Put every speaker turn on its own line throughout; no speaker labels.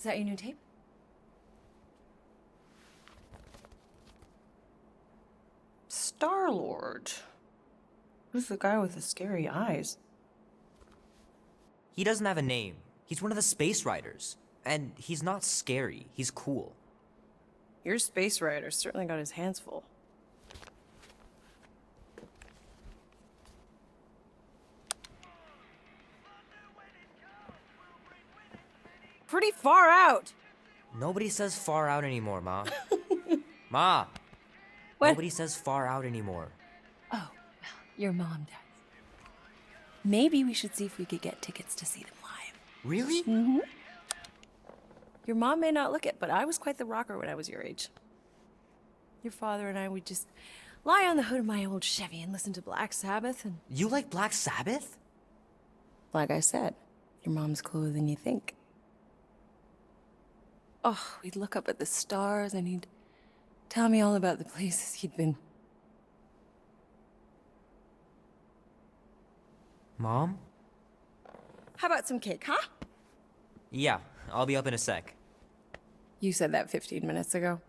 that your new tape? Star-Lord. Who's the guy with the scary eyes?
He doesn't have a name. He's one of the space riders. And he's not scary. He's cool.
Your space rider certainly got his hands full. Pretty far out.
Nobody says far out anymore, Ma. Ma!
What?
Nobody says far out anymore.
Oh, well, your mom does. Maybe we should see if we could get tickets to see them live.
Really?
Mm-hmm. Your mom may not look it, but I was quite the rocker when I was your age. Your father and I would just lie on the hood of my old Chevy and listen to Black Sabbath and...
You like Black Sabbath?
Like I said, your mom's cooler than you think. Oh, we'd look up at the stars and he'd tell me all about the places he'd been.
Mom?
How about some cake, huh?
Yeah, I'll be up in a sec.
You said that 15 minutes ago.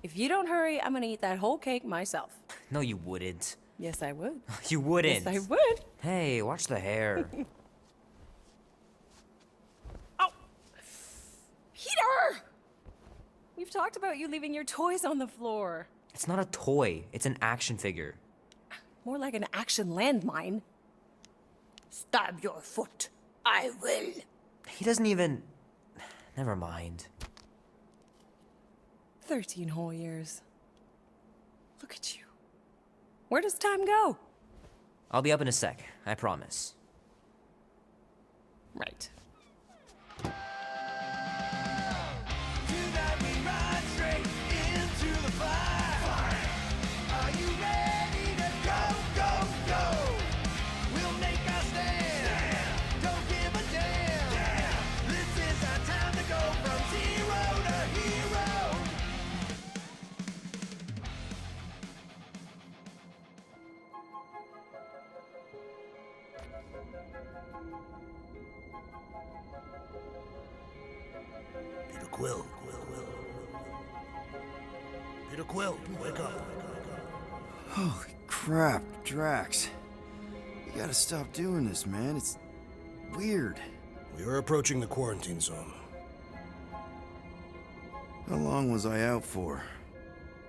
If you don't hurry, I'm gonna eat that whole cake myself.
No, you wouldn't.
Yes, I would.
You wouldn't.
Yes, I would.
Hey, watch the hair.
Oh! Peter! We've talked about you leaving your toys on the floor.
It's not a toy. It's an action figure.
More like an action landmine. Stab your foot. I will.
He doesn't even... Never mind.
13 whole years. Look at you. Where does time go?
I'll be up in a sec, I promise.
Right.
Quill. Peter Quill, wake up.
Holy crap, Drax. You gotta stop doing this, man. It's weird.
We are approaching the quarantine zone.
How long was I out for?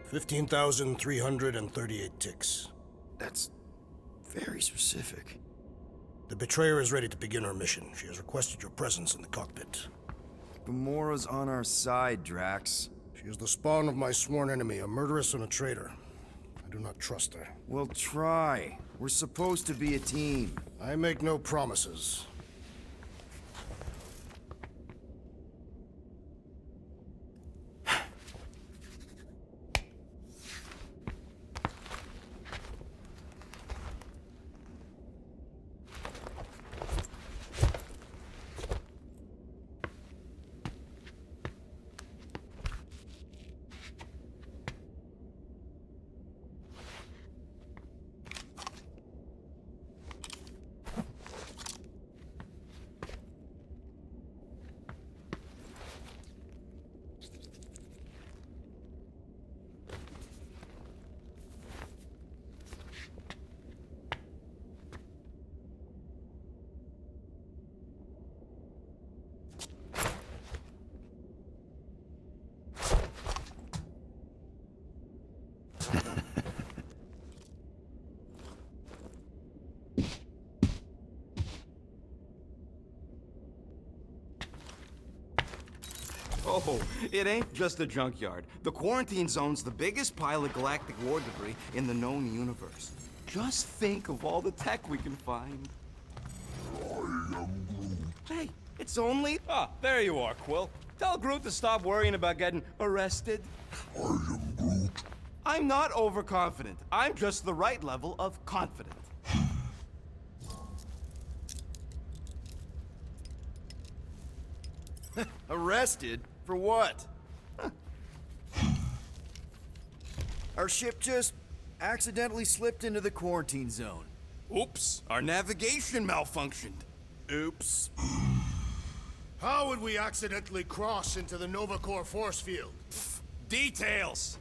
15,338 ticks.
That's very specific.
The betrayer is ready to begin her mission. She has requested your presence in the cockpit.
Gamora's on our side, Drax.
She is the spawn of my sworn enemy, a murderess and a traitor. I do not trust her.
Well, try. We're supposed to be a team.
I make no promises.
Oh, it ain't just a junkyard. The quarantine zone's the biggest pile of galactic war debris in the known universe. Just think of all the tech we can find. Hey, it's only...
Ah, there you are, Quill. Tell Groot to stop worrying about getting arrested.
I'm not overconfident. I'm just the right level of confident.
Arrested? For what? Our ship just accidentally slipped into the quarantine zone.
Oops, our navigation malfunctioned.
Oops.
How would we accidentally cross into the Nova Corps force field?
Details!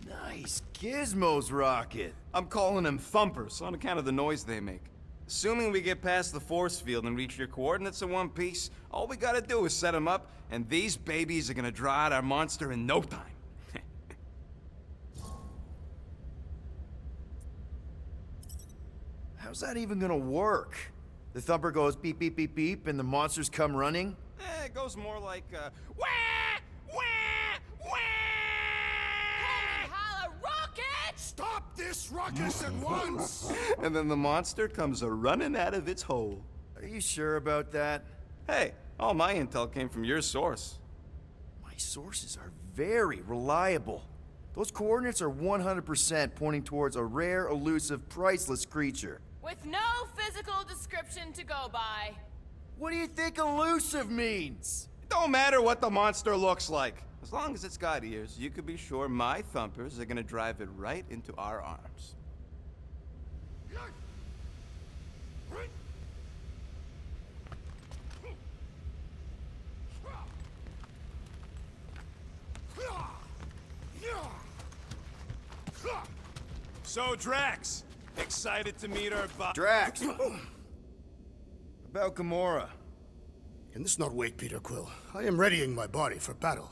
Nice gizmos, Rocket.
I'm calling them thumpers on account of the noise they make. Assuming we get past the force field and reach your coordinates in one piece, all we gotta do is set them up, and these babies are gonna draw out our monster in no time.
How's that even gonna work? The thumper goes beep, beep, beep, beep, and the monsters come running?
It goes more like, wah! Wah! Wah!
Holla, rocket!
Stop this ruckus at once!
And then the monster comes a-running out of its hole.
Are you sure about that?
Hey, all my intel came from your source.
My sources are very reliable. Those coordinates are 100% pointing towards a rare, elusive, priceless creature.
With no physical description to go by.
What do you think elusive means?
It don't matter what the monster looks like. As long as it's got ears, you can be sure my thumpers are gonna drive it right into our arms.
So, Drax, excited to meet our
Drax! About Gamora.
Can this not wait, Peter Quill? I am readying my body for battle.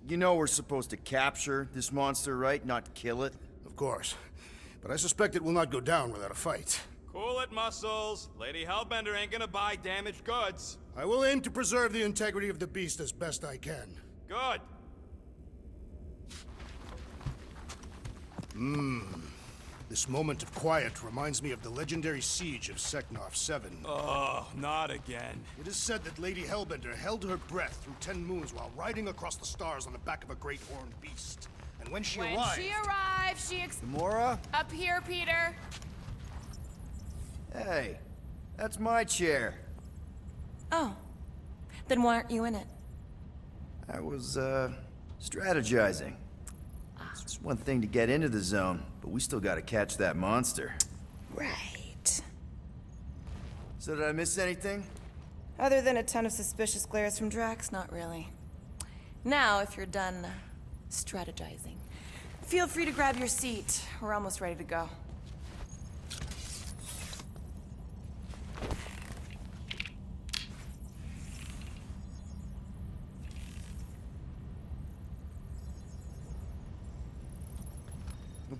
You know we're supposed to capture this monster, right? Not kill it?
Of course. But I suspect it will not go down without a fight.
Cool it, Muscles. Lady Hellbender ain't gonna buy damaged goods.
I will aim to preserve the integrity of the beast as best I can.
Good.
This moment of quiet reminds me of the legendary siege of Seknov 7.
Oh, not again.
It is said that Lady Hellbender held her breath through 10 moons while riding across the stars on the back of a great horned beast. And when she
When
arrived...
she arrived, she
Gamora?
Up here, Peter.
Hey, that's my chair.
Oh. Then why aren't you in it?
I was, strategizing. It's one thing to get into the zone, but we still gotta catch that monster.
Right.
So did I miss anything?
Other than a ton of suspicious glares from Drax, not really. Now, if you're done strategizing, feel free to grab your seat. We're almost ready to go.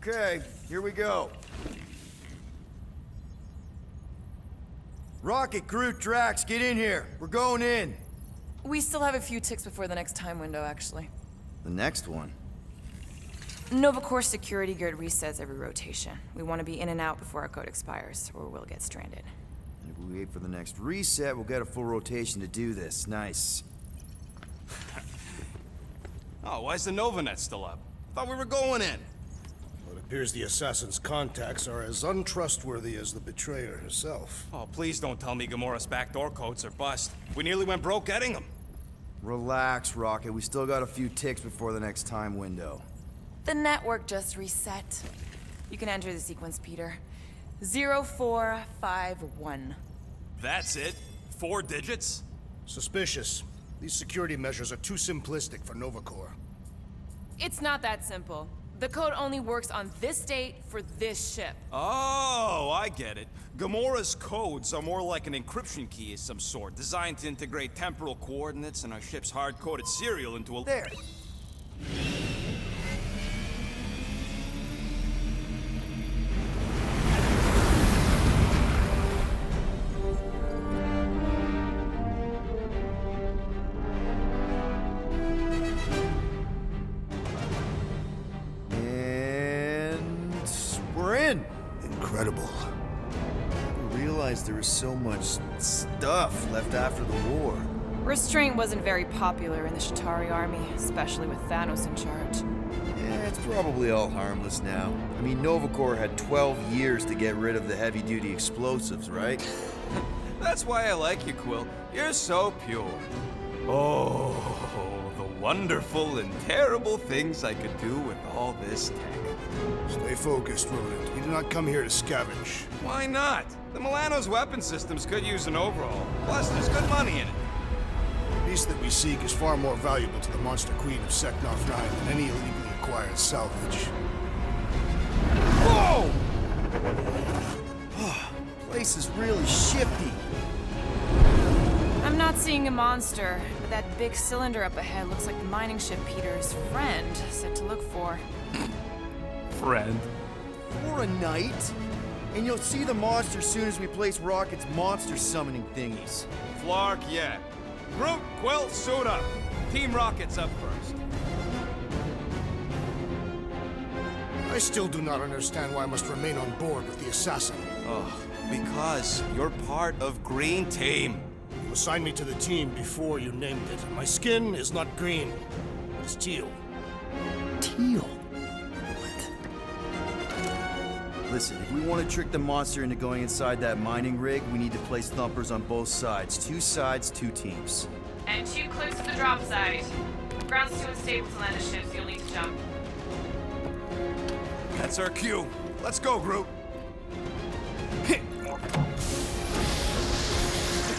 Okay, here we go. Rocket, Groot, Drax, get in here. We're going in.
We still have a few ticks before the next time window, actually.
The next one.
Nova Corps security grid resets every rotation. We want to be in and out before our code expires, or we'll get stranded.
And if we wait for the next reset, we'll get a full rotation to do this. Nice.
Oh, why's the Novanet still up? Thought we were going in.
Well, it appears the assassin's contacts are as untrustworthy as the betrayer herself.
Oh, please don't tell me Gamora's backdoor codes are bust. We nearly went broke getting them.
Relax, Rocket. We still got a few ticks before the next time window.
The network just reset. You can enter the sequence, Peter. 0451.
That's it? 4 digits?
Suspicious. These security measures are too simplistic for Nova Corps.
It's not that simple. The code only works on this date for this ship.
Oh, I get it. Gamora's codes are more like an encryption key of some sort, designed to integrate temporal coordinates and our ship's hard-coded serial into a...
There.
Incredible.
I didn't realize there was so much stuff left after the war.
Restraint wasn't very popular in the Chitauri army, especially with Thanos in charge.
Yeah, it's probably all harmless now. I mean, Nova Corps had 12 years to get rid of the heavy-duty explosives, right?
That's why I like you, Quill. You're so pure. Oh, the wonderful and terrible things I could do with all this tech.
Stay focused, Rodent. We do not come here to scavenge.
Why not? The Milano's weapon systems could use an overhaul. Plus, there's good money in it.
The beast that we seek is far more valuable to the Monster Queen of Seknov 9 than any illegally acquired salvage.
Whoa!
Place is really shifty.
I'm not seeing a monster, but that big cylinder up ahead looks like the mining ship Peter's friend said to look for.
Friend.
For a night. And you'll see the monster soon as we place Rocket's monster summoning thingies.
Flark, yeah. Groot, Quill, suit up. Team Rocket's up first.
I still do not understand why I must remain on board with the assassin.
Oh, because you're part of Green Team.
You assigned me to the team before you named it. My skin is not green. It's teal.
Teal? Listen, if we want to trick the monster into going inside that mining rig, we need to place thumpers on both sides. 2 sides, 2 teams.
And 2 clips to the drop site. Ground's too unstable to land the ships, you'll need to jump.
That's our cue. Let's go, Groot.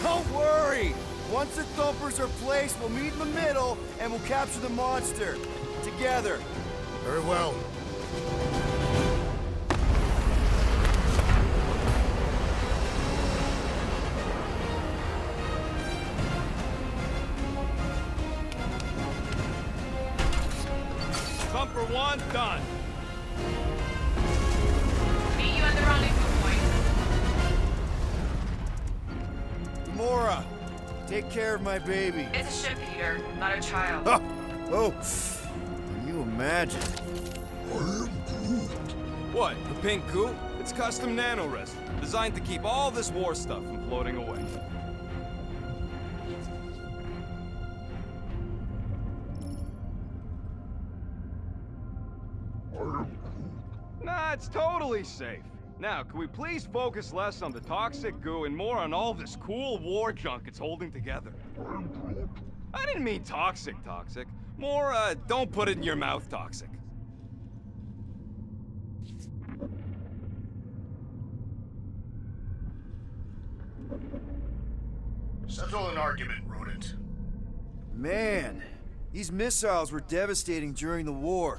Don't worry! Once the thumpers are placed, we'll meet in the middle, and we'll capture the monster. Together.
Very well.
Thumper 1, done.
Meet you at the rendezvous point.
Gamora, take care of my baby.
It's a ship, Peter, not a child.
Oh, can you imagine?
What, the pink goo? It's custom nano-resin, designed to keep all this war stuff from floating away. Nah, it's totally safe. Now, can we please focus less on the toxic goo and more on all this cool war junk it's holding together? I didn't mean toxic. More, don't put it in your mouth toxic.
Settle an argument, Rodent.
Man, these missiles were devastating during the war.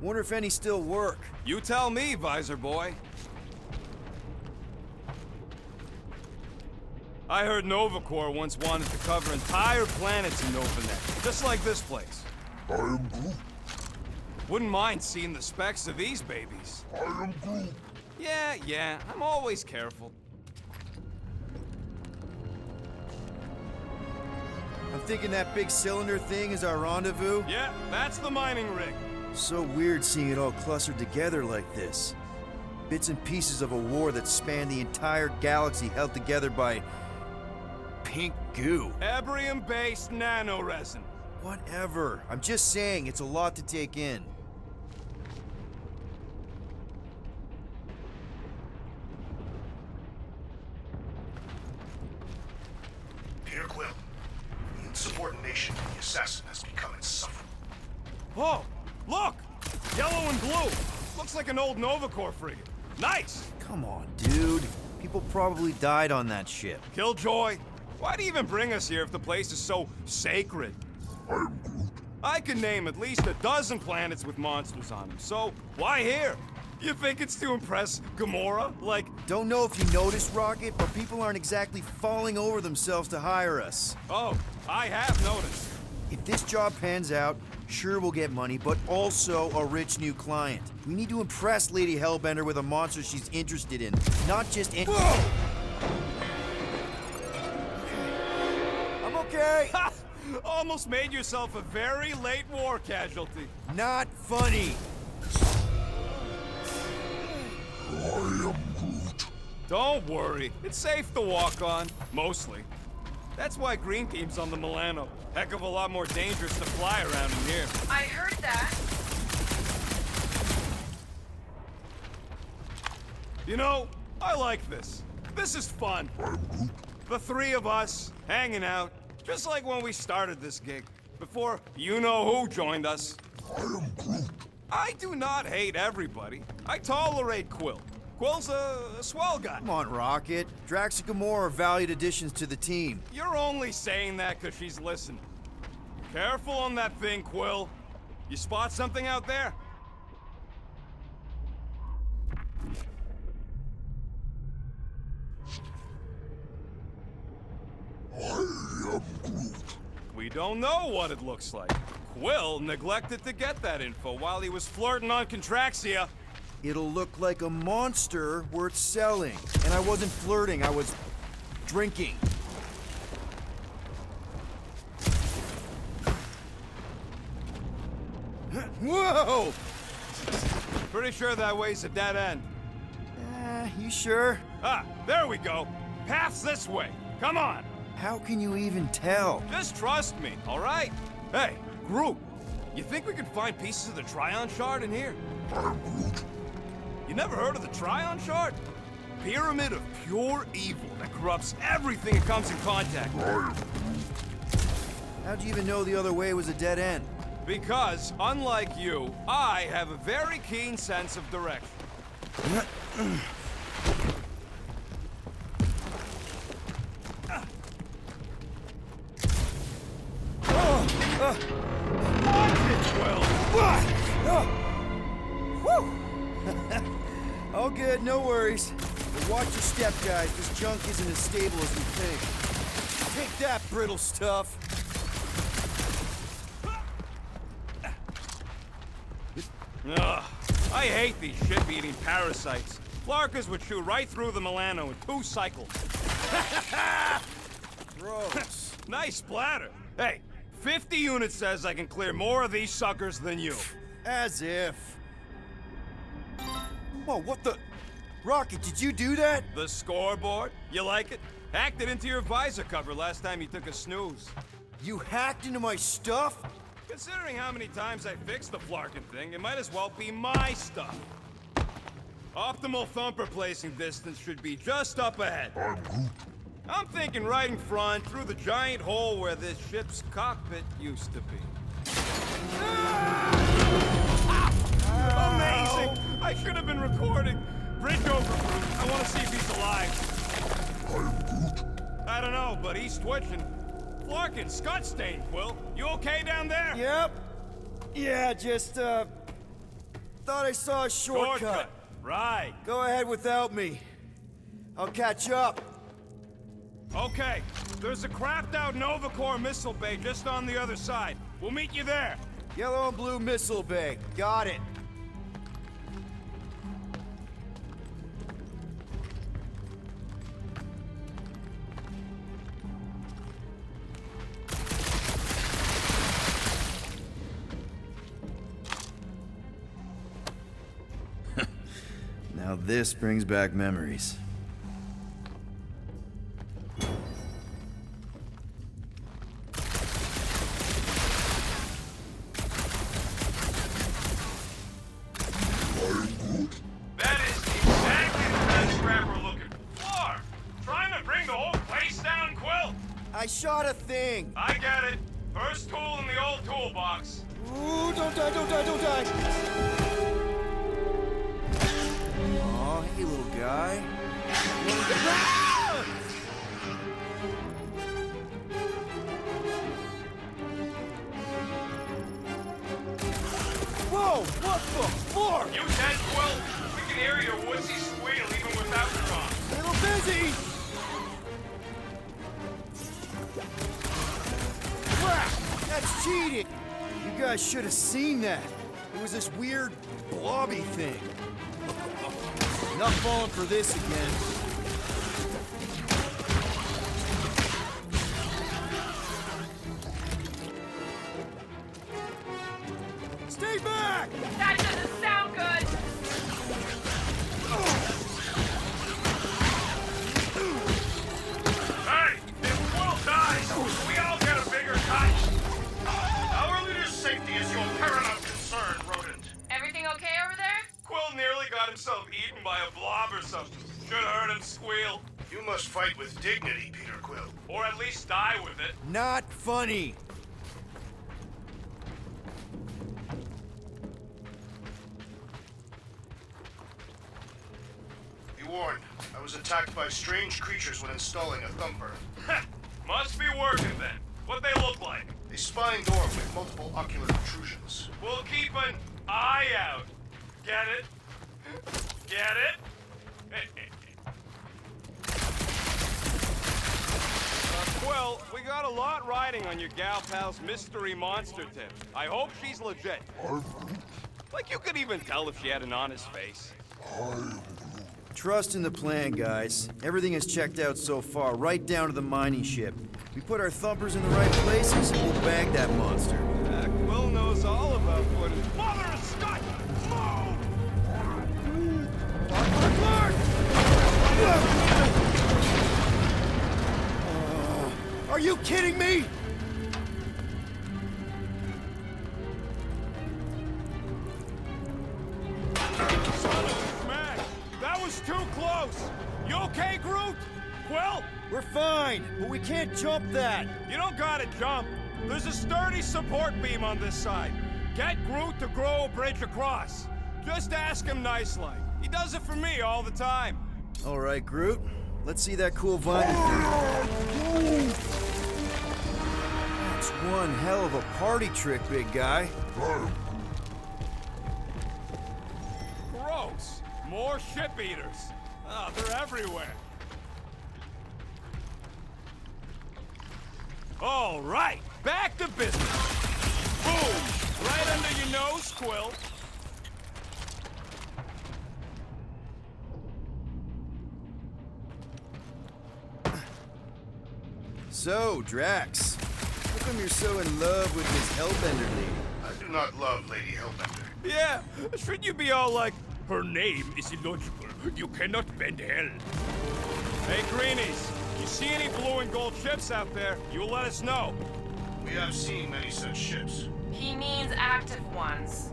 Wonder if any still work.
You tell me, Visor Boy. I heard Nova Corps once wanted to cover entire planets in Novanet, just like this place.
I am Groot.
Wouldn't mind seeing the specs of these babies.
I am Groot.
Yeah, I'm always careful.
I'm thinking that big cylinder thing is our rendezvous.
Yeah, that's the mining rig.
So weird seeing it all clustered together like this. Bits and pieces of a war that spanned the entire galaxy held together by pink goo.
Ebrium-based nanoresin.
Whatever. I'm just saying, it's a lot to take in.
Peter Quill, the insubordination of the assassin has become insufferable.
Oh, look! Yellow and blue. Looks like an old Nova Corps frigate. Nice!
Come on, dude. People probably died on that ship.
Killjoy, why do you even bring us here if the place is so sacred?
I am Groot.
I can name at least 12 planets with monsters on them, so why here? You think it's to impress Gamora? Like,
Don't know if you noticed, Rocket, but people aren't exactly falling over themselves to hire us.
oh, I have noticed.
If this job pans out, sure we'll get money, but also a rich new client. We need to impress Lady Hellbender with a monster she's interested in, not just in—
Whoa!
I'm okay!
Ha! Almost made yourself a very late war casualty.
Not funny!
I am Groot.
Don't worry, it's safe to walk on, mostly. That's why Green Team's on the Milano. Heck of a lot more dangerous to fly around in here.
I heard that.
You know, I like this. This is fun. The 3 of us, hanging out, just like when we started this gig. Before you-know-who joined us.
I am Groot.
I do not hate everybody. I tolerate Quill. Quill's a swell guy.
Come on, Rocket. Drax and Gamora are valued additions to the team.
You're only saying that because she's listening. Careful on that thing, Quill. You spot something out there?
I am Groot.
We don't know what it looks like. Quill neglected to get that info while he was flirting on Contraxia.
It'll look like a monster worth selling. And I wasn't flirting, I was drinking. Whoa!
Pretty sure that way's a dead end.
You sure?
Ah, there we go. Path's this way. Come on.
How can you even tell?
Just trust me, all right? Hey, Groot, you think we can find pieces of the Tryon Shard in here?
I'm Groot.
You never heard of the Tryon Shard? Pyramid of pure evil that corrupts everything it comes in contact with.
I am Groot.
How'd you even know the other way was a dead end?
Because, unlike you, I have a very keen sense of direction.
All good, no worries. But watch your step, guys. This junk isn't as stable as we think. Take that, brittle stuff.
Ugh, I hate these ship-eating parasites. Flarkers would shoot right through the Milano in 2 cycles.
Gross.
Nice splatter. Hey, 50 units says I can clear more of these suckers than you.
As if. Whoa, what the? Rocket, did you do that?
The scoreboard? You like it? Hacked it into your visor cover last time you took a snooze.
You hacked into my stuff?
Considering how many times I fixed the Flarkin thing, it might as well be my stuff. Optimal thumper placing distance should be just up ahead.
I'm Groot.
I'm thinking right in front, through the giant hole where this ship's cockpit used to be. Amazing! I should have been recording. Bridge over, Groot. I want to see if he's alive.
I'm Groot.
I don't know, but he's twitching. Flarkin, Scott stain, Quill. You okay down there?
Yep. Yeah, just, thought I saw a shortcut.
Right.
Go ahead without me. I'll catch up.
Okay. There's a crapped-out Nova Corps missile bay just on the other side. We'll meet you there.
Yellow and blue missile bay. Got it. Now this brings back memories.
That is exactly the kind of scrap we're looking for. Flar, trying to bring the whole place down, Quill?
I shot a thing.
I get it. First tool in the old toolbox.
Ooh, don't die, don't die, don't die. Aw, hey, little guy. Whoa, what the fuck?
You dead, Quill? We can hear your woodsy squeal even without the gun.
Little busy. Crap, that's cheating. You guys should have seen that. It was this weird blobby thing. Not falling for this again. Stay back!
That doesn't sound good!
Hey, if Quill dies, we all get a bigger cut.
Our leader's safety is your paramount concern, Rodent.
Everything okay over there?
Quill nearly got himself eaten by a blob or something. Should have heard him squeal.
You must fight with dignity, Peter Quill.
Or at least die with it.
Not funny.
warned. I was attacked by strange creatures when installing a thumper.
Must be working then. What they look like?
A spine door with multiple ocular protrusions.
We'll keep an eye out. Get it? Get it? Quill, we got a lot riding on your gal pal's mystery monster tip. I hope she's legit. Like you could even tell if she had an honest face.
Trust in the plan, guys. Everything is checked out so far, right down to the mining ship. We put our thumpers in the right places, and we'll bag that monster.
Quill knows all about putting... Mother of Scott! Move!
Are you kidding me?
Smash! That was too close! You okay, Groot? Quill?
We're fine, but we can't jump that.
You don't gotta jump. There's a sturdy support beam on this side. Get Groot to grow a bridge across. Just ask him nice-like. He does it for me all the time.
All right, Groot. Let's see that cool vine. That's one hell of a party trick, big guy.
Gross. More ship eaters. Oh, they're everywhere. All right, back to business. Boom! Right under your nose, Quill.
So, Drax, how come you're so in love with this Hellbender lady?
I do not love Lady Hellbender.
Yeah, shouldn't you be all like, her name is illogical. You cannot bend hell. Hey, Greenies, you see any blue and gold ships out there, you let us know.
We have seen many such ships.
He means active ones.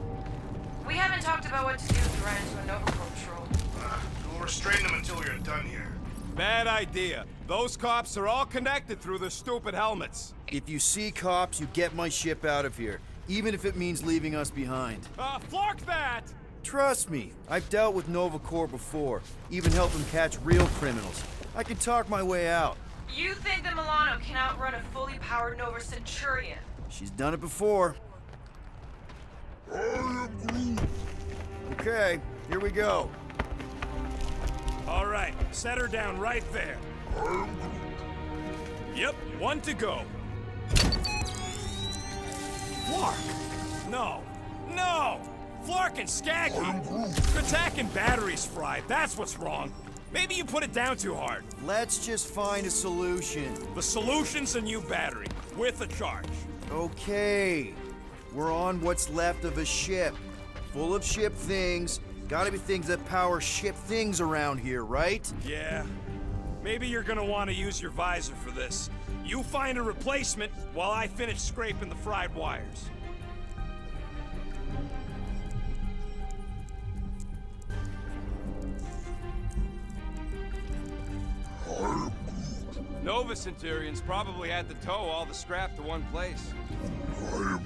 We haven't talked about what to do if we run into a Nova patrol.
We'll restrain them until we are done here.
Bad idea. Those cops are all connected through their stupid helmets.
If you see cops, you get my ship out of here, even if it means leaving us behind.
Flark that!
Trust me, I've dealt with Nova Corps before, even helped them catch real criminals. I can talk my way out.
You think that Milano can outrun a fully powered Nova Centurion?
She's done it before. Okay, here we go.
All right, set her down right there. Yep, one to go. Flark! No, no! Flark and Skaggy! Attacking batteries fried, that's what's wrong. Maybe you put it down too hard.
Let's just find a solution.
The solution's a new battery, with a charge.
Okay, we're on what's left of a ship. Full of ship things. Gotta be things that power ship things around here, right?
Yeah. Maybe you're gonna want to use your visor for this. You find a replacement while I finish scraping the fried wires. Nova Centurions probably had to tow all the scrap to one place.
I am Groot.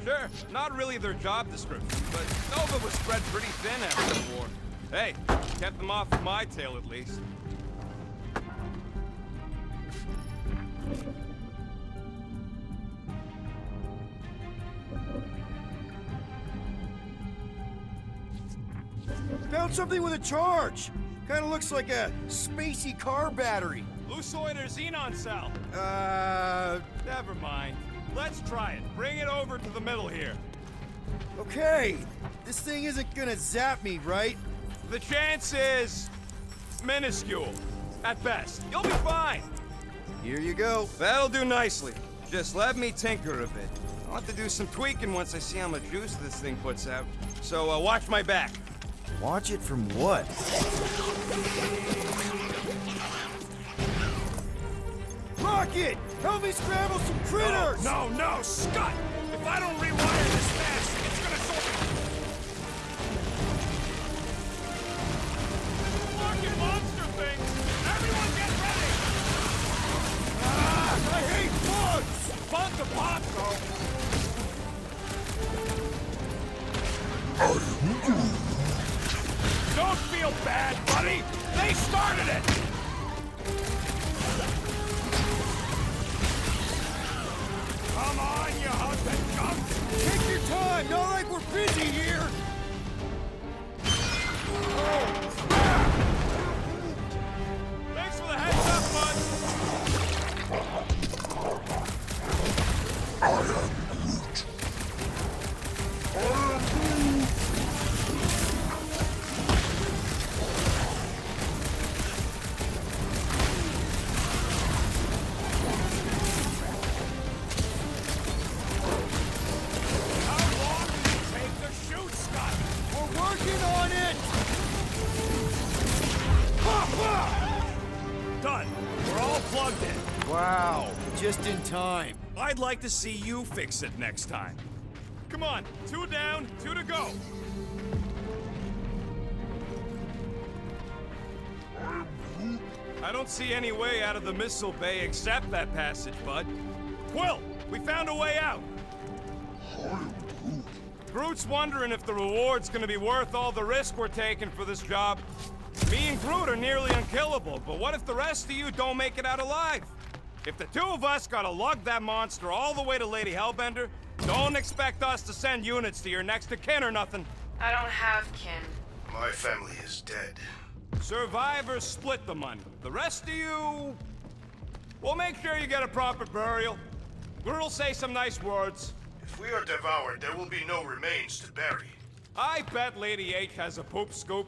Sure, not really their job description, but Nova was spread pretty thin after the war. Hey, kept them off of my tail at least.
Found something with a charge. Kinda looks like a spacey car battery.
Lusoid or xenon cell? Never mind. Let's try it. Bring it over to the middle here.
Okay. This thing isn't gonna zap me, right?
The chance is minuscule, at best. You'll be fine.
Here you go.
That'll do nicely. Just let me tinker a bit. I'll have to do some tweaking once I see how much juice this thing puts out. So watch my back.
Watch it from what? Rocket! Help me scramble some critters!
No, no, Scott! If I don't rewire this fast, it's gonna show me. Fucking monster thing! Everyone get ready!
Ah, I hate bugs!
Fun to pop, though. Don't feel bad, buddy! Busy here! Thanks for the heads up, bud!
I am Groot.
How long did it take to shoot, Scott?
We're working on it!
Done. We're all plugged in.
Wow, just in time.
I'd like to see you fix it next time. Come on, 2 down, 2 to go. I don't see any way out of the missile bay except that passage, bud. Quill, we found a way out.
I am Groot.
Groot's wondering if the reward's gonna be worth all the risk we're taking for this job. Me and Groot are nearly unkillable, but what if the rest of you don't make it out alive? If the 2 of us gotta lug that monster all the way to Lady Hellbender, don't expect us to send units to your next of kin or nothing.
I don't have kin.
My family is dead.
Survivors split the money. The rest of you... We'll make sure you get a proper burial. Groot'll say some nice words.
If we are devoured, there will be no remains to bury.
I bet Lady H has a poop scoop.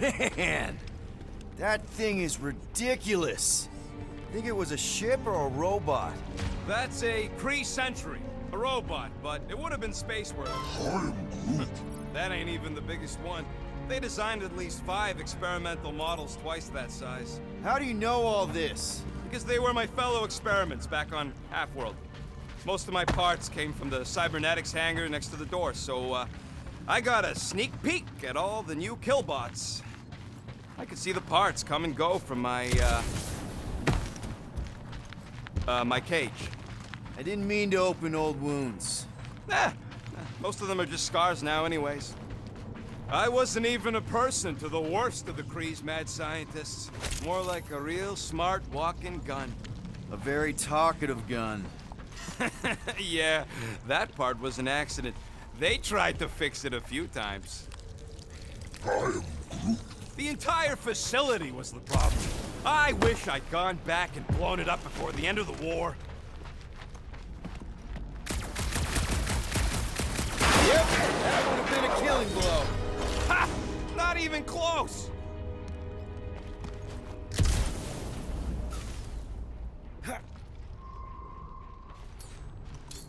Man, that thing is ridiculous. Think it was a ship or a robot?
That's a Kree Sentry. A robot, but it would have been space-worthy.
I am Groot.
That ain't even the biggest one. They designed at least 5 experimental models twice that size.
How do you know all this?
Because they were my fellow experiments back on Half-World. Most of my parts came from the cybernetics hangar next to the door, so I got a sneak peek at all the new killbots. I could see the parts come and go from my cage.
I didn't mean to open old wounds.
Most of them are just scars now anyways. I wasn't even a person to the worst of the Kree's mad scientists. More like a real smart walking gun.
A very talkative gun.
Yeah, that part was an accident. They tried to fix it a few times.
I am Groot.
The entire facility was the problem. I wish I'd gone back and blown it up before the end of the war.
Yep, that would have been a killing blow.
Ha! Not even close!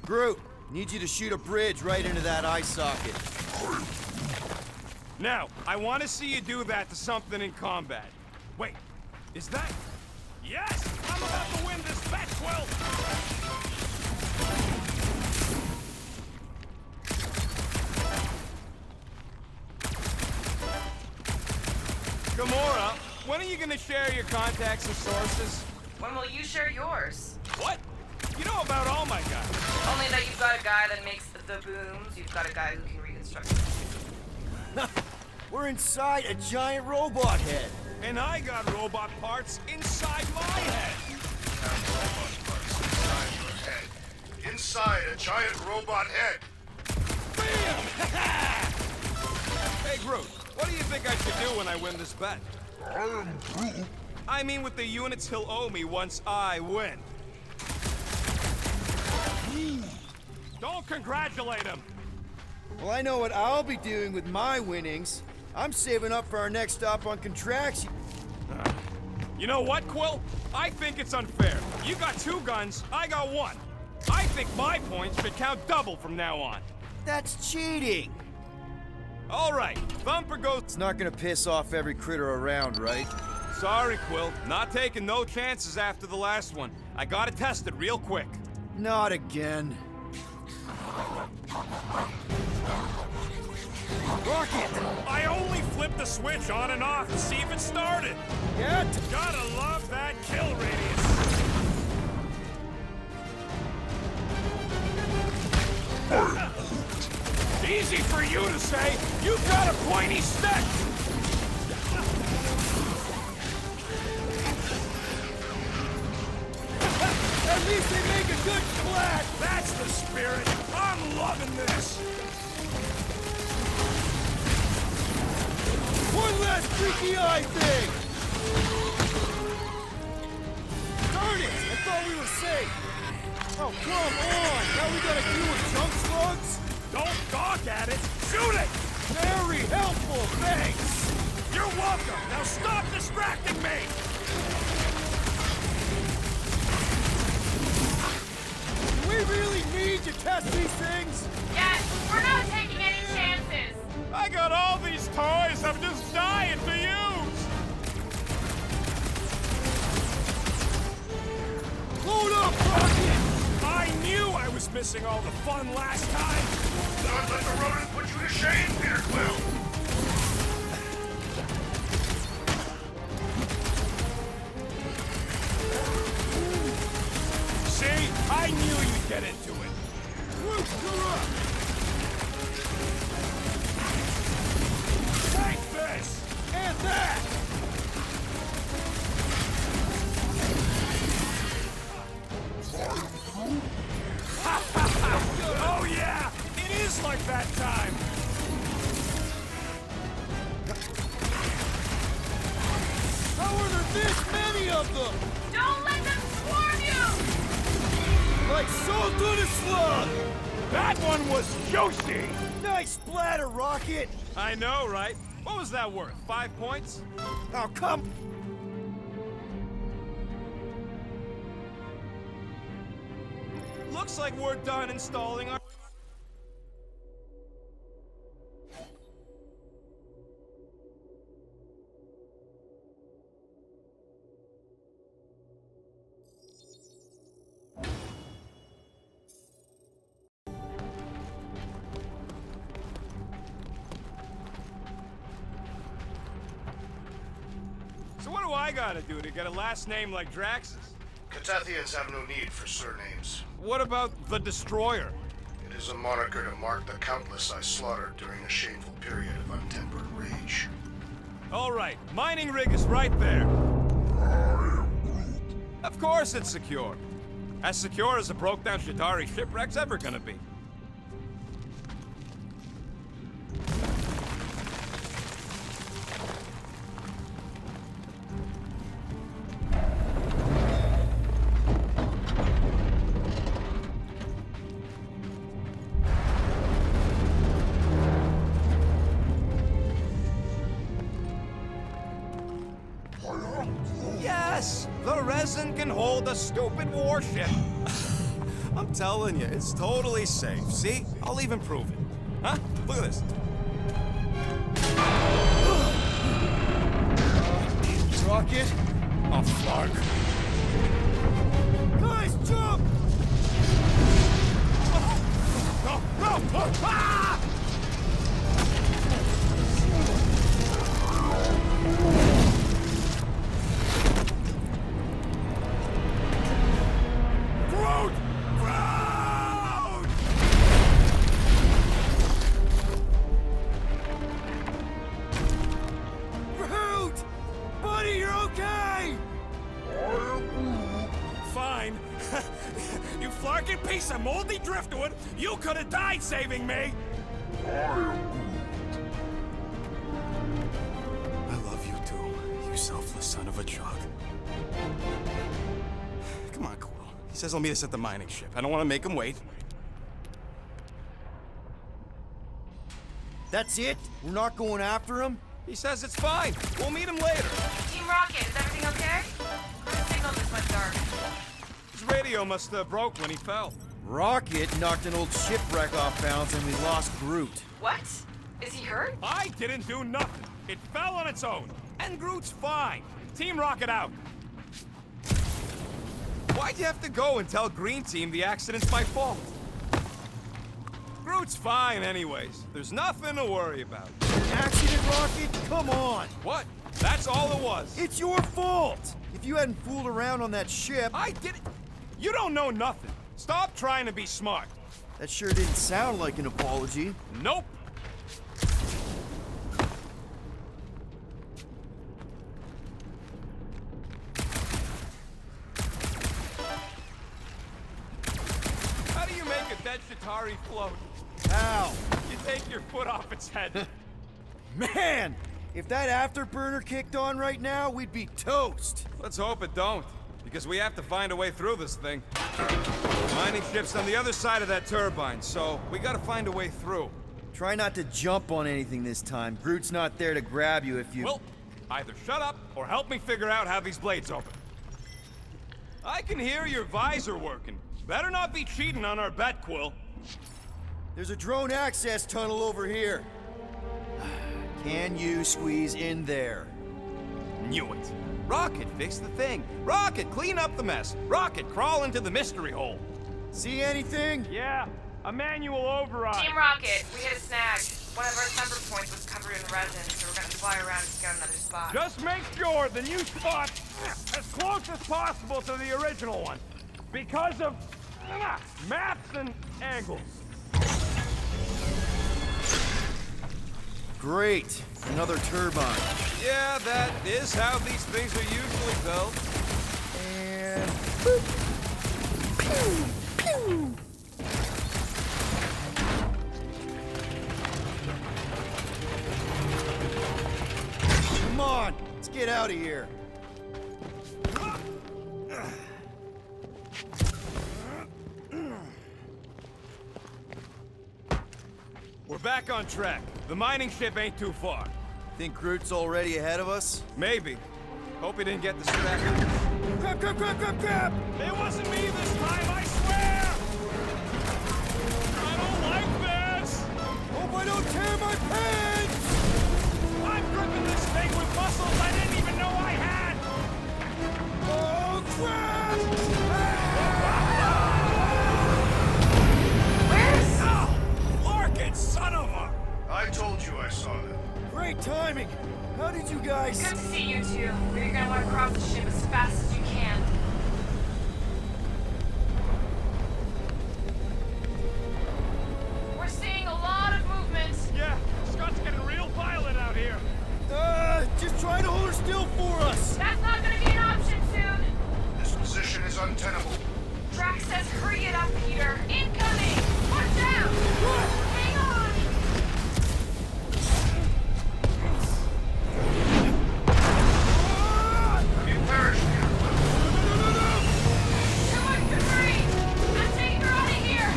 Groot, need you to shoot a bridge right into that eye socket.
Now, I want to see you do that to something in combat. Wait, is that... Yes! I'm about to win this bet, Quill! Gamora, when are you gonna share your contacts and sources?
When will you share yours?
What? You know about all my guys.
Only that you've got a guy that makes the booms, you've got a guy who can reconstruct them.
We're inside a giant robot head.
And I got robot parts inside my head.
Inside your head. Inside a giant robot head.
Bam! Hey, Groot, what do you think I should do when I win this bet?
I am Groot.
I mean with the units he'll owe me once I win. Don't congratulate him!
Well, I know what I'll be doing with my winnings. I'm saving up for our next stop on contraction.
You know what, Quill? I think it's unfair. You got 2 guns, I got 1. I think my points should count double from now on.
That's cheating.
All right, Thumper goes...
It's not gonna piss off every critter around, right?
Sorry, Quill. Not taking no chances after the last one. I gotta test it real quick.
Not again.
Rocket! I only flipped the switch on and off to see if it started.
Get!
Gotta love that kill radius. Easy for you to say. You've got a pointy stick.
At least they make a good splash!
That's the spirit! I'm loving this!
One last freaky eye thing! Darn it! I thought we were safe! Oh, come on! Now we gotta deal with junk slugs?
Don't gawk at it! Shoot it!
Very helpful, thanks!
You're welcome! Now stop distracting me!
Do we really need to test these things?
Yes, we're not taking any chances.
I got all these toys I'm just dying to use!
Load up, Rocket!
I knew I was missing all the fun last time!
Don't let the rodent put you to shame, Peter Quill!
See? I knew you'd get into it!
Groot, you're up!
Take this!
And that!
Oh yeah! It is like that time!
How are there this many of them?
Don't let them swarm you!
Like salt on a slug!
That one was juicy!
Nice splatter, Rocket!
I know, right? What was that worth? 5 points?
Oh, come...
Looks like we're done installing our... So what do I gotta do to get a last name like Drax's?
Catathians have no need for surnames.
What about the Destroyer?
It is a moniker to mark the countless I slaughtered during a shameful period of untempered rage.
All right, mining rig is right there. Of course it's secure. As secure as a broke-down Shidari shipwreck's ever gonna be. Yes! The resin can hold a stupid warship. I'm telling you, it's totally safe. See? I'll even prove it. Huh? Look at this.
Rocket?
Oh, fuck.
Nice jump!
No! No! Ah! Groot! Groot!
Groot! Buddy, you're okay!
Fine. You flarkin' piece of moldy driftwood! You could have died saving me! I love you too, you selfless son of a jug. Come on, Quill. He says he'll meet us at the mining ship. I don't want to make him wait.
That's it? We're not going after him?
He says it's fine. We'll meet him later.
Team Rocket, is everything okay? Cruise signal just went dark.
His radio must have broke when he fell.
Rocket knocked an old shipwreck off balance and we lost Groot.
What? Is he hurt?
I didn't do nothing. It fell on its own. And Groot's fine. Team Rocket out. Why'd you have to go and tell Green Team the accident's my fault? Groot's fine anyways. There's nothing to worry about.
Accident, Rocket? Come on!
What? That's all it was.
It's your fault! If you hadn't fooled around on that ship...
I didn't... You don't know nothing. Stop trying to be smart.
That sure didn't sound like an apology.
Nope. How do you make that Chitauri float.
How?
You take your foot off its head.
Man! If that afterburner kicked on right now, we'd be toast.
Let's hope it don't, because we have to find a way through this thing. The mining ship's on the other side of that turbine, so we gotta find a way through.
Try not to jump on anything this time. Groot's not there to grab you if you...
Well, either shut up or help me figure out how these blades open. I can hear your visor working. Better not be cheating on our bet, Quill.
There's a drone access tunnel over here. Can you squeeze in there?
Knew it. Rocket, fix the thing. Rocket, clean up the mess. Rocket, crawl into the mystery hole.
See anything?
Yeah, a manual override.
Team Rocket, we hit a snag. One of our temper points was covered in resin, so we're gonna fly around and scout another spot.
Just make sure the new spot's as close as possible to the original one. Because of maps and angles.
Great. Another turbine.
Yeah, that is how these things are usually built.
And... boop. Pew! Pew! Come on! Let's get out of here.
We're back on track. The mining ship ain't too far.
Think Groot's already ahead of us?
Maybe. Hope he didn't get distracted.
Grab, grab, grab, grab, grab!
It wasn't me this time, I swear! I don't like this!
Hope I don't tear my pants!
I'm gripping this thing with muscles I didn't even know I had!
Oh, crap!
Where's...
Oh, Larkin, son of a...
I told you I saw them.
Great timing! How did you guys...
Good to see you two, but you're gonna want to cross the ship as fast as you can. We're seeing a lot of movement.
Yeah, Scott's getting real violent out here.
Just try to hold her still for us!
That's not gonna be an option soon.
This position is untenable.
Drax says hurry it up, Peter. Incoming! Watch out! Hang on!
You perished here.
Too much debris! I'm taking her out of here!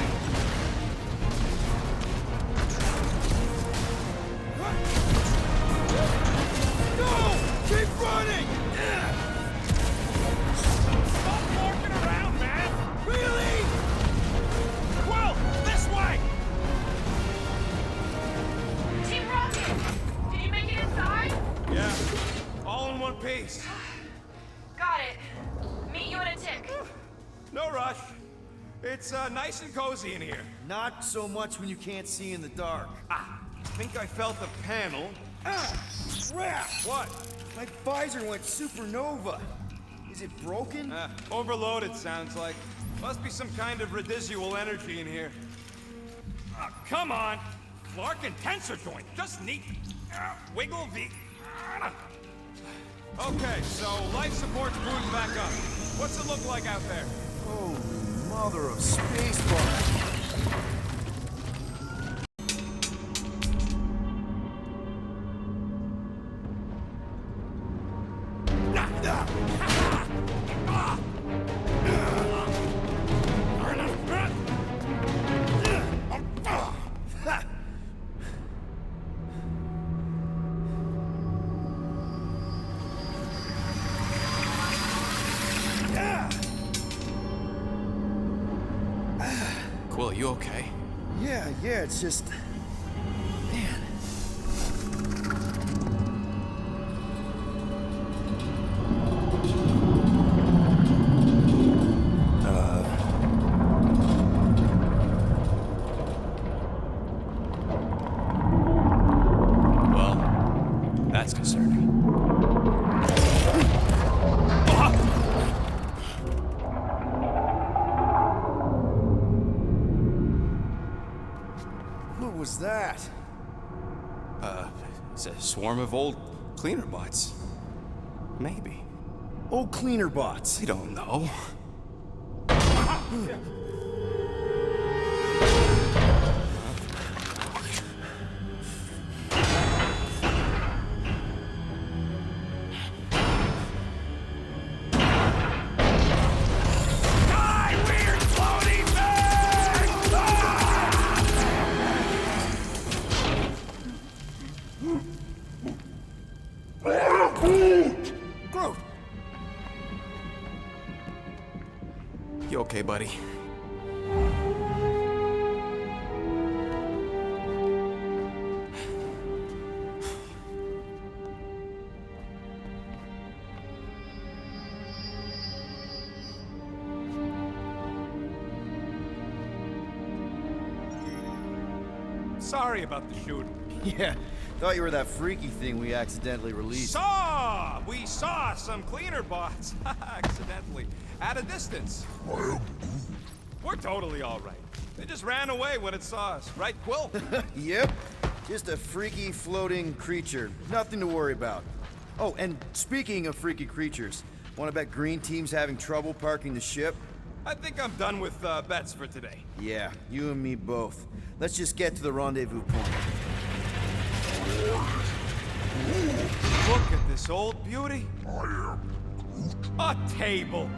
No! Keep running!
Stop walking around, man!
Really?
Quill, this way!
Team Rocket! Did you make it inside?
Yeah, all in one piece.
Got it. Meet you in a tick.
No rush. It's nice and cozy in here.
Not so much when you can't see in the dark.
I think I felt the panel.
Crap!
What?
My visor went supernova. Is it broken?
Overloaded, sounds like. Must be some kind of residual energy in here. Come on! Larkin tensor joint, just neat. Wiggle the... Okay, so life support's booted back up. What's it look like out there?
Oh, mother of spacebar.
Quill, you okay?
Yeah, it's just... Man.
Well, that's concerning.
What was that?
It's a swarm of old cleaner bots. Maybe.
Oh, cleaner bots.
I don't know.
okay, buddy?
Sorry about the shooting.
Yeah, thought you were that freaky thing we accidentally released.
We saw some cleaner bots, accidentally, at a distance. We're totally all right. They just ran away when it saw us, right, Quill?
Yep, just a freaky floating creature. Nothing to worry about. Oh, and speaking of freaky creatures, wanna bet Green Team's having trouble parking the ship?
I think I'm done with bets for today.
Yeah, you and me both. Let's just get to the rendezvous point.
Look at this old beauty. A table.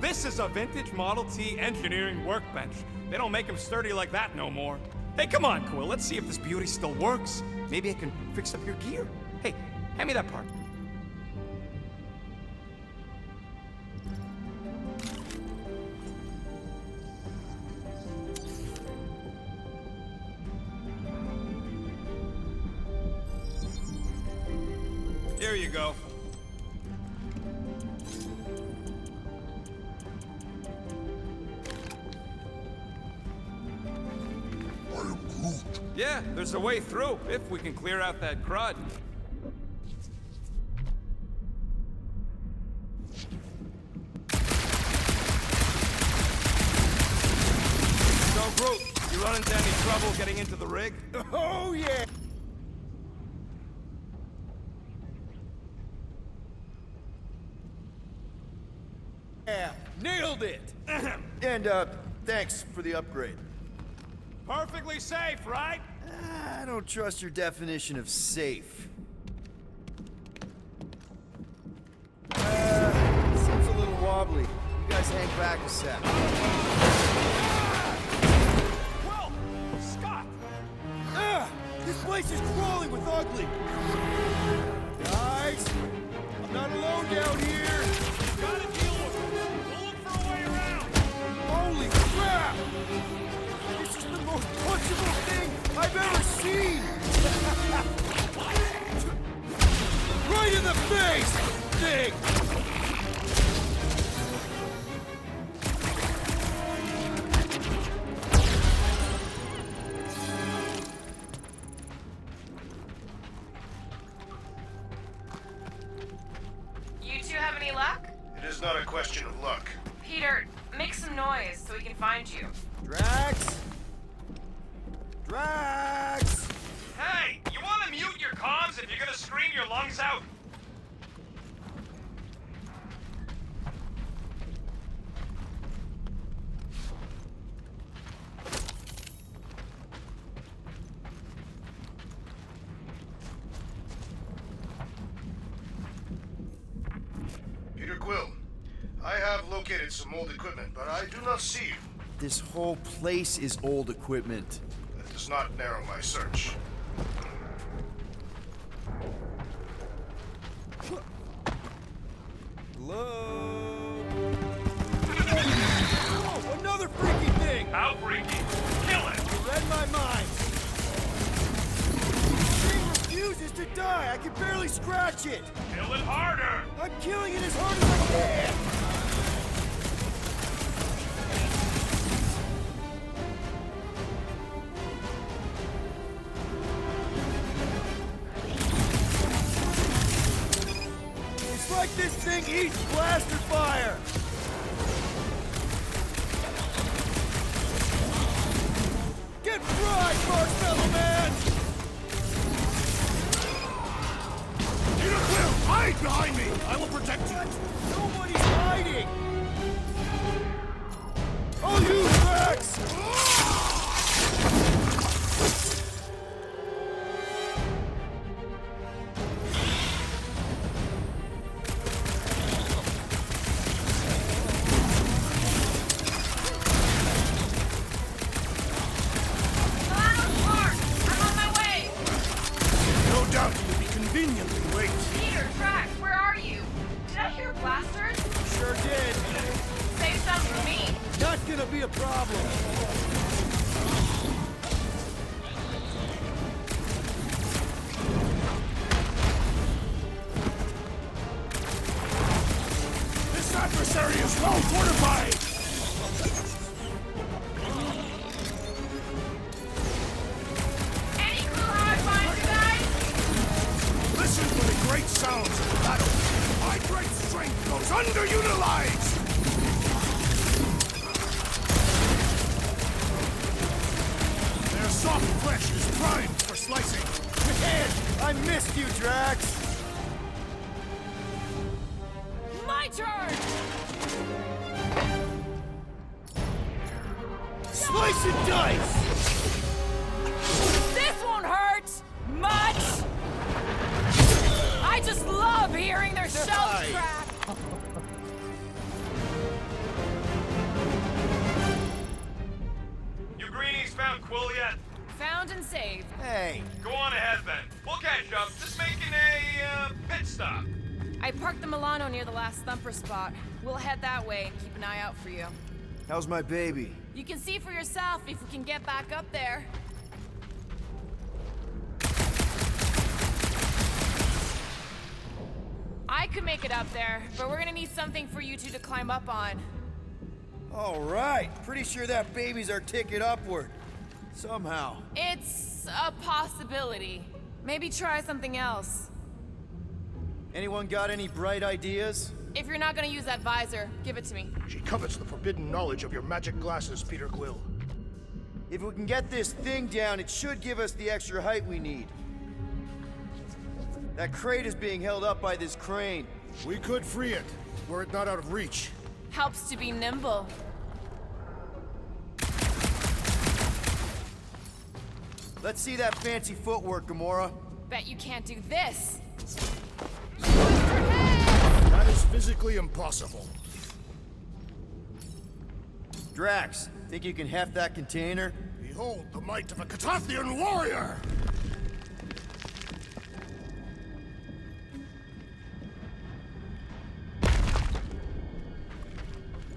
This is a vintage Model T engineering workbench. They don't make them sturdy like that no more. Hey, come on, Quill. Let's see if this beauty still works. Maybe I can fix up your gear. Hey, hand me that part. Here you go.
I am Groot.
Yeah, there's a way through, if we can clear out that crud. So, Groot, you run into any trouble getting into the rig?
Oh, yeah! Yeah, nailed it! And, thanks for the upgrade.
Perfectly safe, right?
I don't trust your definition of safe. Seems a little wobbly. You guys hang back a sec.
Well, Scott!
This place is crawling with ugly! Guys, I'm not alone down here!
Gotta deal with it. We'll look for a way around.
Holy crap! This is the most punchable thing I've ever seen! Right in the face! Thing!
You two have any luck?
It is not a question of luck.
Peter, make some noise so we can find you.
Drax? Drax!
Hey, you want to mute your comms if you're gonna scream your lungs out?
Peter Quill, I have located some old equipment, but I do not see you.
This whole place is old equipment.
That does not narrow my search.
Hello? Oh, another freaky thing!
How freaky? Kill it!
You read my mind. This thing refuses to die. I can barely scratch it.
Kill it harder!
I'm killing it as hard as I can. It's like this thing eats blaster fire. Get fried, Marshmallow Man!
Peter Quill, hide behind me! I will protect you!
Nobody's hiding! I'll use Drax!
Milano's Park! I'm on my way!
No doubt you will be conveniently late.
Peter, Drax, where are you? Did I hear blasters?
Sure did.
Save some for me.
Not problem?
This adversary is well fortified!
Any clue how I find you guys?
Listen for the great sounds of the battle. My great strength goes underutilized! Their soft flesh is primed for slicing.
Man, I missed you, Drax!
My turn!
Slice and dice!
This won't hurt much! I just love hearing their shells crack!
You greenies found Quill yet?
Found and saved.
Hey,
Go on ahead then. We'll catch up. Just making a pit stop.
I parked the Milano near the last thumper spot. We'll head that way and keep an eye out for you.
how's my baby?
You can see for yourself if we can get back up there. I could make it up there, but we're gonna need something for you two to climb up on.
All right, pretty sure that baby's our ticket upward. Somehow.
It's a possibility. Maybe try something else.
Anyone got any bright ideas?
If you're not gonna use that visor, give it to me.
She covets the forbidden knowledge of your magic glasses, Peter Quill.
If we can get this thing down, it should give us the extra height we need. That crate is being held up by this crane.
We could free it, were it not out of reach.
Helps to be nimble.
Let's see that fancy footwork, Gamora.
Bet you can't do this.
That is physically impossible.
Drax, think you can heft that container?
Behold the might of a Catathian warrior!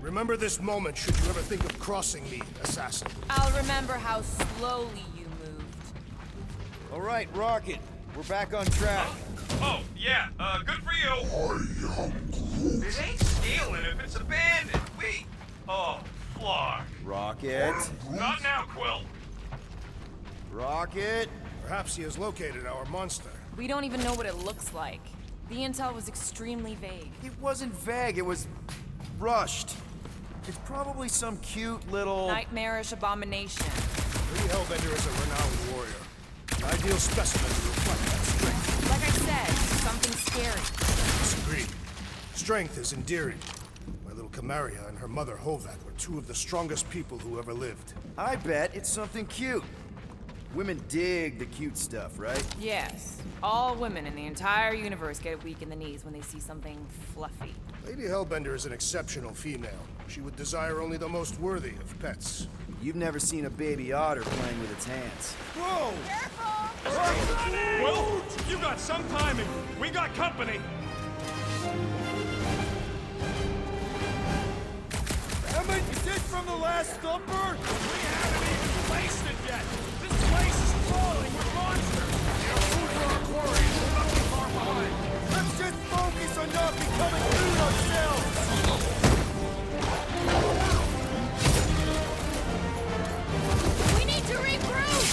Remember this moment should you ever think of crossing me, assassin.
I'll remember how slowly you moved.
All right, Rocket. We're back on track.
Oh, yeah, good for you. This ain't stealing if it's abandoned. Oh, Flark.
Rocket.
Not now, Quill.
Rocket.
Perhaps he has located our monster.
We don't even know what it looks like. The intel was extremely vague.
It wasn't vague, it was rushed. It's probably some cute little...
Nightmarish abomination.
Lady Hellbender is a renowned warrior. An ideal specimen to reflect that strength.
Like I said, something scary.
Disagree. Strength is endearing. My little Camaria and her mother Hovat were two of the strongest people who ever lived.
I bet it's something cute. Women dig the cute stuff, right?
Yes. All women in the entire universe get weak in the knees when they see something fluffy.
Lady Hellbender is an exceptional female. She would desire only the most worthy of pets.
You've never seen a baby otter playing with its hands.
Whoa!
Quill, you got some timing. We got company.
Emmett, is this from the last thumper?
We haven't even placed it yet. This place is crawling with monsters.
We have food for our quarry. We'll not be far behind.
Let's just focus on not becoming food ourselves!
We need to regroup!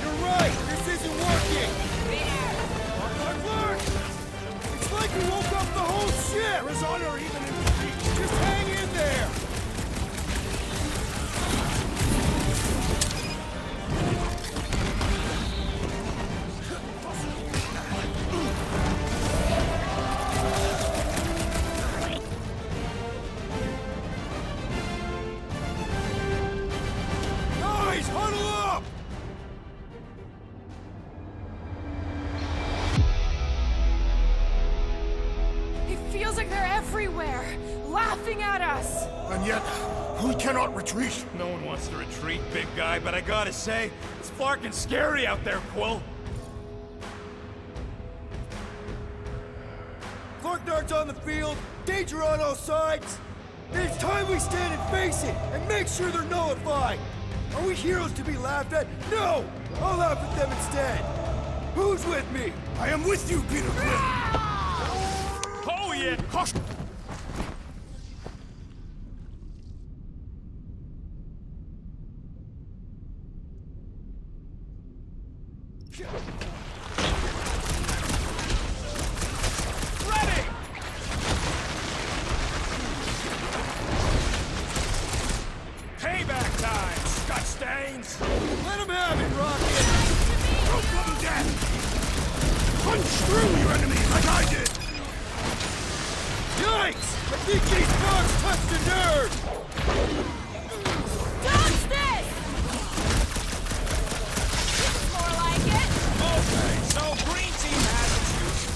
You're right! This isn't working!
Peter!
Look! It's like we woke up the whole ship!
There is honor even in defeat.
Just hang in there! Guys, huddle up!
It feels like they're everywhere, laughing at us!
And yet, we cannot retreat.
No one wants to retreat, big guy, but I gotta say, it's fucking scary out there, Quill.
Dart's on the field, danger on all sides! Then it's time we stand and face it, and make sure they're nullified! Are we heroes to be laughed at? No! I'll laugh at them instead! Who's with me?
I am with you, Peter Quill!
Oh yeah! Caution! Ready! Payback time, Scott Stains!
Let him have it, Rocket!
No bloody death! Punch through your enemy like I did!
Yikes! I think these bugs touched a nerve!
Dodge this! This is more like it.
Okay, so green team has its uses.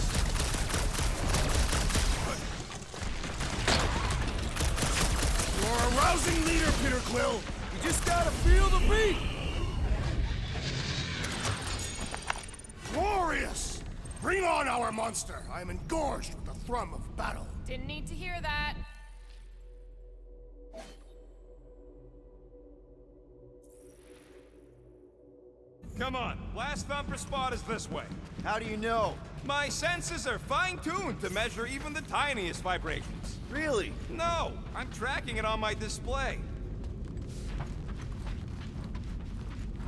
You're a rousing leader, Peter Quill!
You just gotta feel the beat!
Glorious! Bring on our monster! I am engorged with the thrum of battle.
Didn't need to hear that.
Come on, last thumper spot is this way.
How do you know?
My senses are fine-tuned to measure even the tiniest vibrations.
Really?
No, I'm tracking it on my display.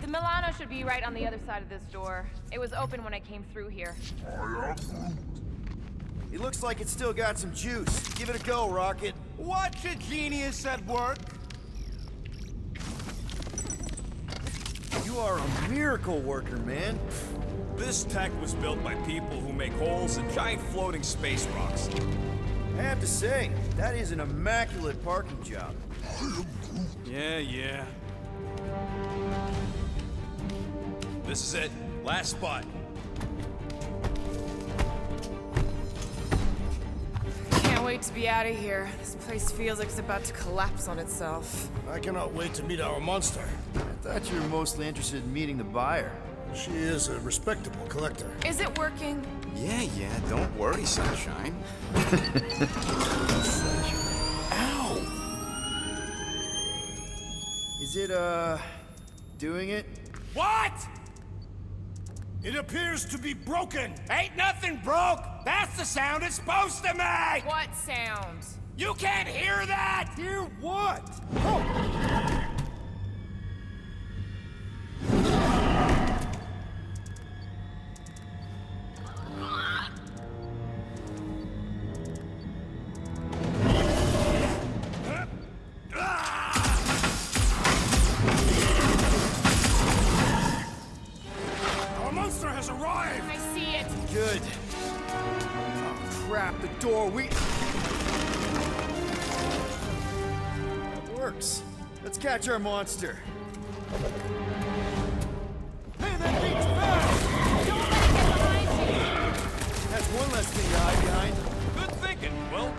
The Milano should be right on the other side of this door. It was open when I came through here.
I am Groot.
It looks like it's still got some juice. Give it a go, Rocket.
Watch a genius at work.
You are a miracle worker, man.
This tech was built by people who make holes in giant floating space rocks.
I have to say, that is an immaculate parking job.
Yeah. This is it. Last spot.
Can't wait to be out of here. This place feels like it's about to collapse on itself.
I cannot wait to meet our monster.
I thought you were mostly interested in meeting the buyer.
She is a respectable collector.
Is it working?
Yeah, don't worry, Sunshine. Ow!
Is it, doing it?
What?
It appears to be broken!
Ain't nothing broke! That's the sound it's supposed to make!
What sound?
You can't hear that!
Hear what?
Our monster has arrived!
I see it.
Good. Oh, crap, the door, That works. Let's catch our monster. Hey, that thing's back!
Don't let it get behind you.
That's one less thing to hide behind.
Good thinking, Will.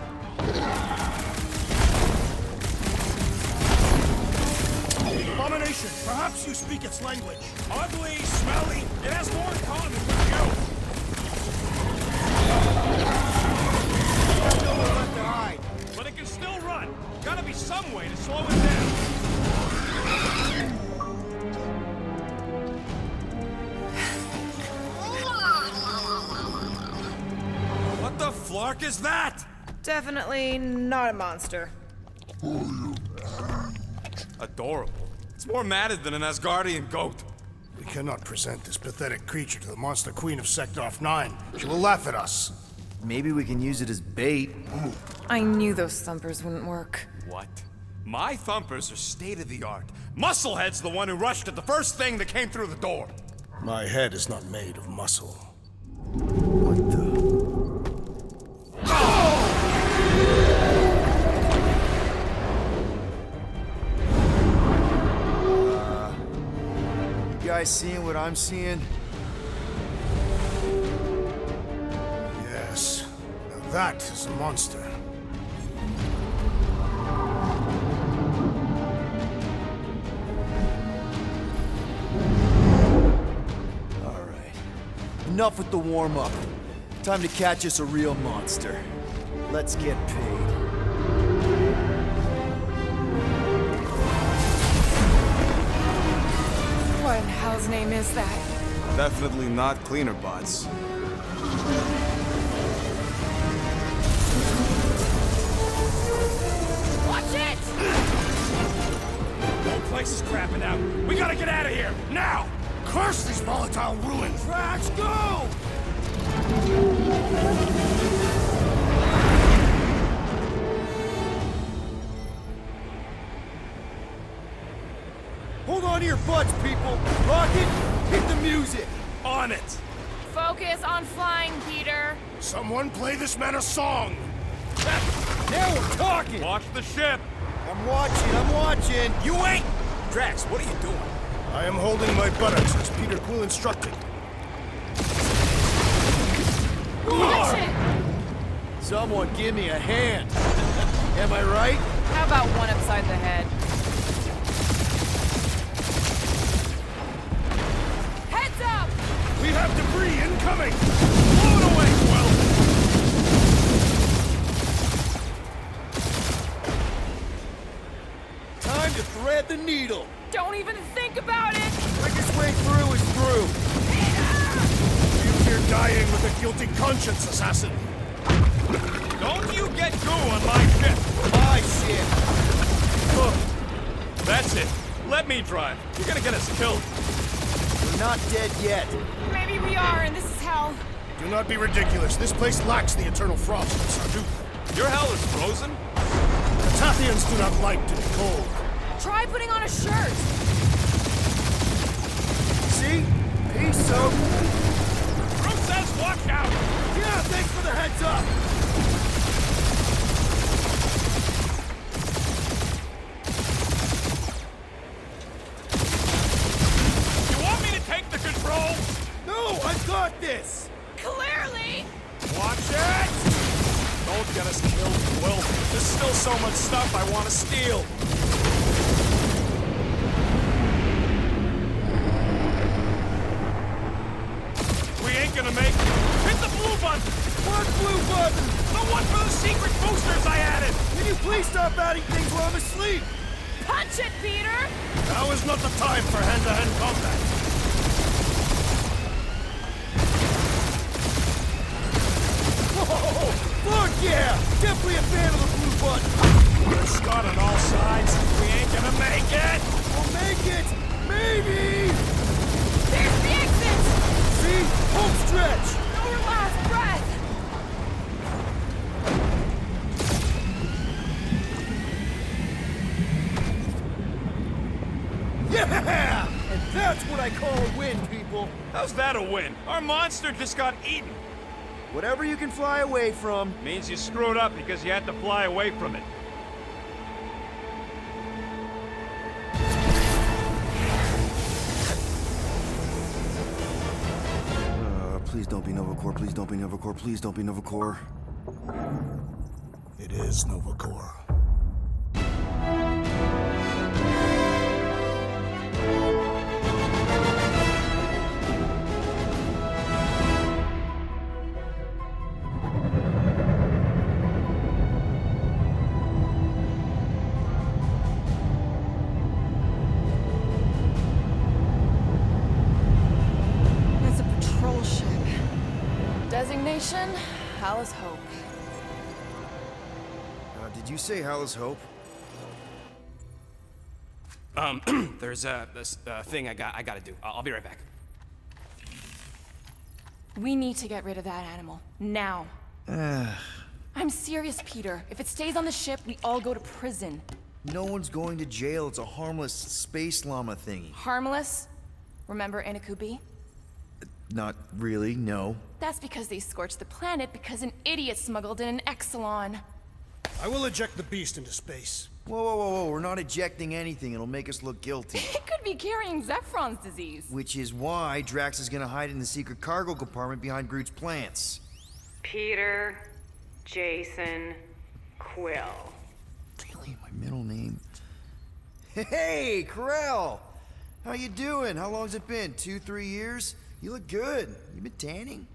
Abomination, perhaps you speak its language.
Ugly, smelly, it has more in common with you.
There's nowhere left to hide.
But it can still run. Gotta be some way to slow it down. What the flark is that?
Definitely not a monster.
Adorable. It's more matted than an Asgardian goat.
We cannot present this pathetic creature to the monster queen of Sector 9. She will laugh at us.
Maybe we can use it as bait.
I knew those thumpers wouldn't work.
What? My thumpers are state-of-the-art. Musclehead's the one who rushed at the first thing that came through the door.
My head is not made of muscle.
What the? You guys seeing what I'm seeing?
Yes. Now that is a monster.
All right. Enough with the warm-up. Time to catch us a real monster. Let's get paid.
What in hell's name is that?
Definitely not cleaner bots.
Watch it!
The whole place is crapping out. We gotta get out of here, now!
Curse these volatile ruins!
Drax, go!
Hold on to your butts, people! Rocket, hit the music!
On it!
Focus on flying, Peter.
Someone play this man a song!
Now we're talking!
Watch the ship!
I'm watching!
You ain't! Drax, what are you doing?
I am holding my buttocks as Peter Quill instructed.
Watch it!
Someone give me a hand! Am I right?
How about one upside the head? Heads up!
We have debris incoming!
Blow it away, Quill!
Time to thread the needle!
Don't even think about it!
Quickest way through is through!
You fear dying with a guilty conscience, assassin!
Don't you get goo on my ship!
My shit!
That's it. Let me drive. You're gonna get us killed.
We're not dead yet.
Maybe we are, and this is hell.
Do not be ridiculous. This place lacks the eternal frost of Sarduth.
Your hell is frozen?
The Tathians do not like to be cold.
Try putting on a shirt.
See? Peace, so.
Groot says watch out!
Yeah, thanks for the heads up!
You want me to take the controls?
No, I've got this!
Clearly!
Watch it! Don't get us killed, Will. There's still so much stuff I want to steal. We ain't gonna make it. Hit the blue button!
What blue button?
The one for the secret boosters I added!
Can you please stop adding things while I'm asleep?
Punch it, Peter!
Now is not the time for hand-to-hand combat.
Whoa! Fuck yeah! Definitely a fan of the blue button!
We're Scott on all sides. We ain't gonna make it!
We'll make it! Maybe!
There's the exit!
See? Home stretch!
Your last breath!
Yeah! And that's what I call a win, people!
How's that a win? Our monster just got eaten.
Whatever you can fly away from.
Means you screwed up because you had to fly away from it.
Please don't be Novacore, please don't be Novacore, please don't be Novacore.
It is Novacore.
It's a patrol ship. Designation, Hala's Hope.
Did you say Hala's Hope?
There's this thing I gotta do. I'll be right back.
We need to get rid of that animal. Now. I'm serious, Peter. If it stays on the ship, we all go to prison.
No one's going to jail. It's a harmless space llama thingy.
Harmless? Remember Inakubi?
Not really, no.
That's because they scorched the planet because an idiot smuggled in an Exelon.
I will eject the beast into space.
Whoa, whoa, whoa, whoa. We're not ejecting anything. It'll make us look guilty.
It could be carrying Zephron's disease.
Which is why Drax is gonna hide in the secret cargo compartment behind Groot's plants.
Peter, Jason, Quill.
Really? My middle name? Hey, Corell! How you doing? How long's it been? 2-3 years? You look good. You been tanning?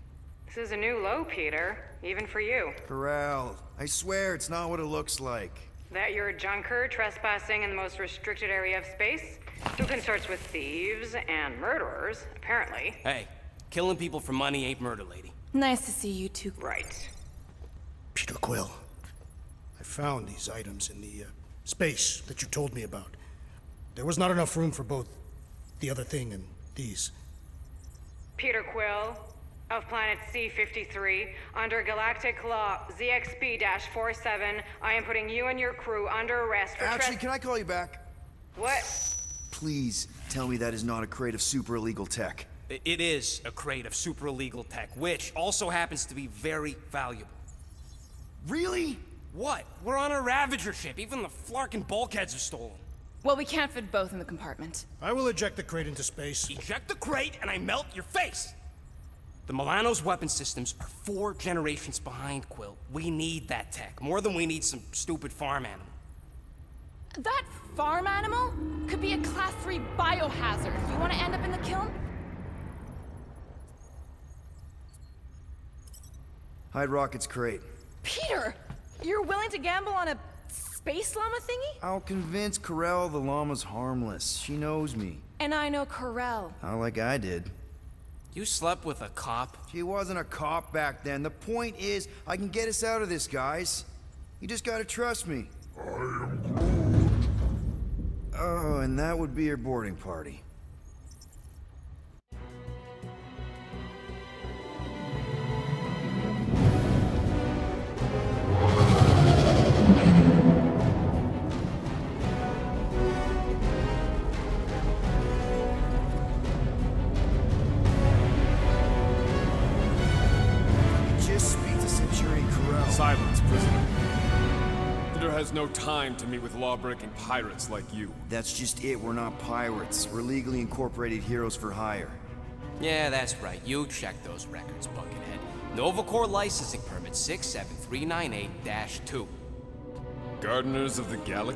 This is a new low, Peter. Even for you.
Corell, I swear it's not what it looks like.
That you're a junker trespassing in the most restricted area of space, who consorts with thieves and murderers, apparently.
Hey, killing people for money ain't murder, lady.
Nice to see you two.
Right.
Peter Quill, I found these items in the space that you told me about. There was not enough room for both the other thing and these.
Peter Quill, of planet C-53, under Galactic Law ZXB-47, I am putting you and your crew under arrest for
Actually, can I call you back?
What?
Please tell me that is not a crate of super illegal tech.
It is a crate of super illegal tech, which also happens to be very valuable.
Really?
What? We're on a Ravager ship. Even the flarkin' bulkheads are stolen.
Well, we can't fit both in the compartment.
I will eject the crate into space.
Eject the crate and I melt your face! The Milano's weapon systems are 4 generations behind, Quill. We need that tech, more than we need some stupid farm animal.
That farm animal could be a Class 3 biohazard. You want to end up in the kiln?
Hide Rocket's crate.
Peter! You're willing to gamble on a space llama thingy?
I'll convince Corell the llama's harmless. She knows me.
And I know Corell.
Not like I did.
You slept with a cop?
She wasn't a cop back then. The point is, I can get us out of this, guys. You just gotta trust me.
I am Groot.
Oh, and that would be your boarding party. Just speak to Centurion Corell.
Silence, prisoner. Peter has no time to meet with law-breaking pirates like you.
That's just it. We're not pirates. We're legally incorporated heroes for hire.
Yeah, that's right. You checked those records, Buckethead. Novacore licensing permit 67398-2.
Gardeners of the Galaxy.